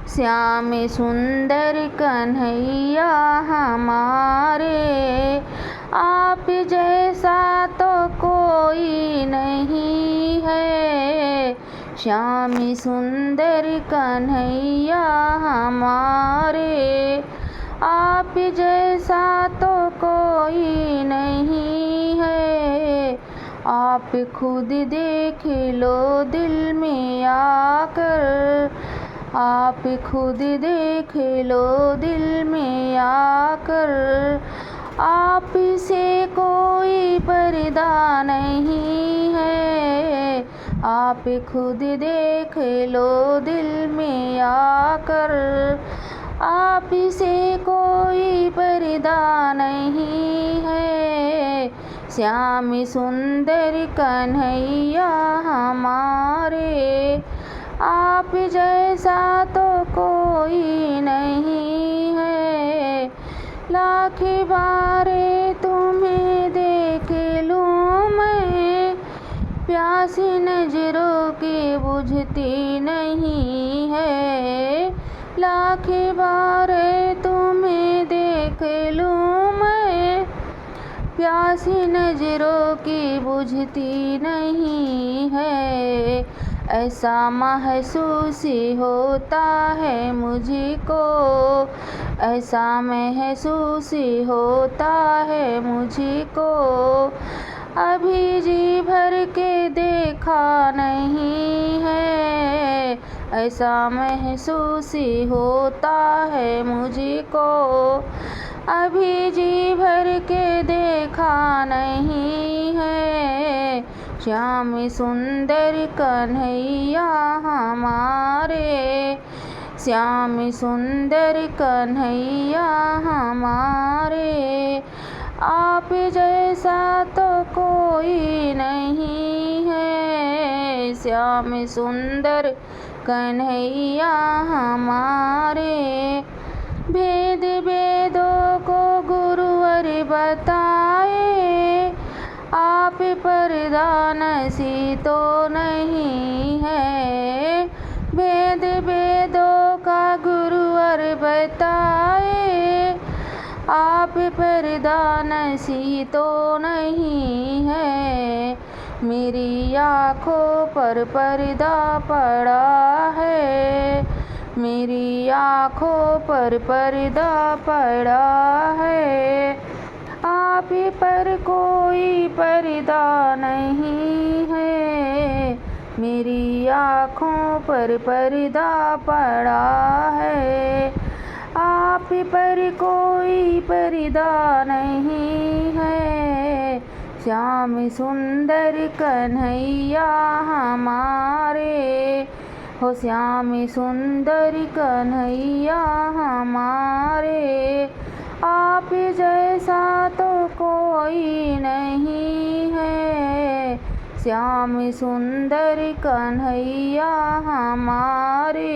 श्याम सुंदर कन्हैया हमारे, आप जैसा तो कोई नहीं है। श्याम सुंदर कन्हैया हमारे, आप जैसा तो कोई नहीं है। आप खुद देख लो दिल में आकर, आप खुद देख लो दिल में आकर। आप से कोई पर्दा नहीं है। आप खुद देख लो दिल में आकर। आप से कोई पर्दा नहीं है। श्याम सुंदर कन्हैया हमारे, आप जैसा तो कोई नहीं है। लाख बारे तुम्हें देख लूँ मैं, प्यासी नजरों की बुझती नहीं है। लाख बारे तुम्हें देख लूँ मैं, प्यासी नजरों की बुझती नहीं है। ऐसा महसूस होता है मुझको, ऐसा महसूस होता है मुझको। अभी जी भर के देखा नहीं है। ऐसा महसूस होता है मुझको, अभी जी भर के देखा नहीं है। श्याम सुंदर कन्हैया हमारे, श्याम सुंदर कन्हैया हमारे, आप जैसा तो कोई नहीं है। श्याम सुंदर कन्हैया हमारे, भेद वेदों को गुरुवर बताए, आप पर्दा नसी तो नहीं है। भेद वेदों का गुरुवर बताए, आप पर्दा नसी तो नहीं है। मेरी आँखों पर पर्दा पड़ा है, मेरी आँखों पर पर्दा पड़ा है। आप पर कोई पर्दा नहीं है। मेरी आँखों पर पर्दा पड़ा है। आप पर कोई पर्दा नहीं है। श्याम सुंदर कन्हैया हमारे, हो श्याम सुंदर कन्हैया हमारे, आप जैसा तो कोई नहीं है। श्याम सुंदर कन्हैया हमारे,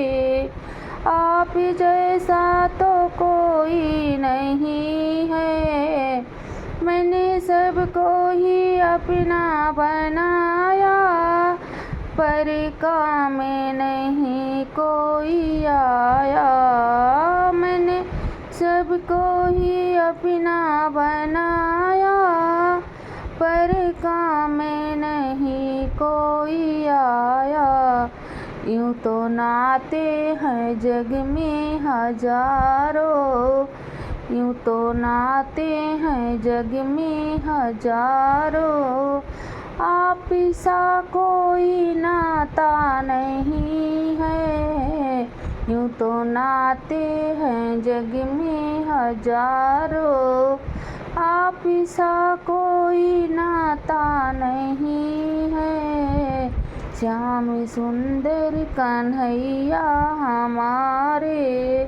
आप जैसा तो कोई नहीं है। मैंने सबको ही अपना बनाया, पर काम में नहीं कोई आया। मैंने सबको ही अपना बनाया, पर काम में नहीं कोई आया। यूँ तो नाते हैं जग में हजारों, यूँ तो नाते हैं जग में हजारों। आप सा कोई नाता नहीं है। यूँ तो नाते हैं जग में हजारों, आप सा कोई नाता नहीं है। श्याम सुंदर कन्हैया हमारे,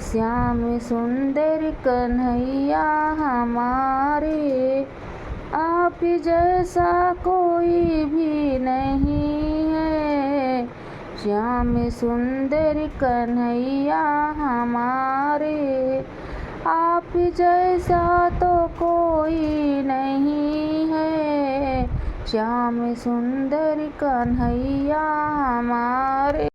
श्याम सुंदर कन्हैया हमारे, आप जैसा कोई भी नहीं है। श्याम सुंदर कन्हैया हमारे, आप जैसा तो कोई नहीं है। श्याम सुंदर कन्हैया हमारे।